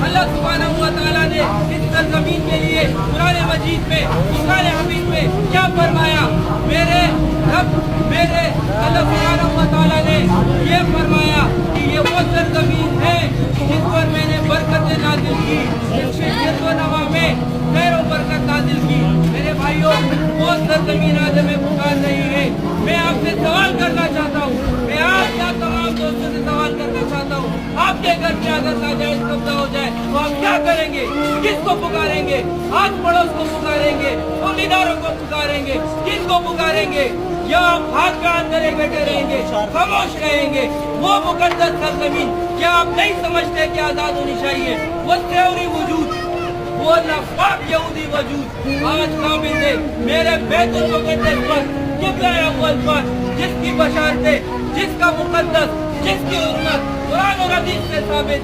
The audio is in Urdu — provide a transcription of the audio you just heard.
اللہ سبحانہ و تعالیٰ نے اس سرزمین کے لیے قرآن مجید میں قرآن حمید میں کیا فرمایا؟ میرے رب میرے اللہ سبحانہ و تعالیٰ نے یہ فرمایا کہ یہ وہ سرزمین ہے جس پر میں نے برکتیں نازل کی، جس میں عزت و نما میں خیر و برکت نازل کی۔ میرے بھائیوں، وہ سرزمین آج ہمیں پکار رہی ہے۔ میں آپ سے سوال کرنا چاہتا ہوں، میں آپ یا تمام دوستوں سے سوال کرنا چاہتا ہوں، آپ کے گھر میں اگر ناجائز قبضہ ہو جائے تو آپ کیا کریں گے؟ کس کو پکاریں گے؟ آس پڑوس کو پکاریں گے؟ عہدے داروں کو پکاریں گے؟ کس کو پکاریں گے؟ یا آپ ہاتھ کا اندرے بیٹھے رہیں گے، خاموش رہیں گے؟ وہ مقدس سرزمین کیا آپ نہیں سمجھتے کہ آزاد ہونی چاہیے؟ وہ تھیوری وجود، وہ ناپاک یہودی وجود آج قابل ہے میرے بیت المقدس پر، قبلہ اول پر، جس کی بشارتیں، جس کا مقدس، جس کی حرمت قرآن اور حدیث سے ثابت ہے۔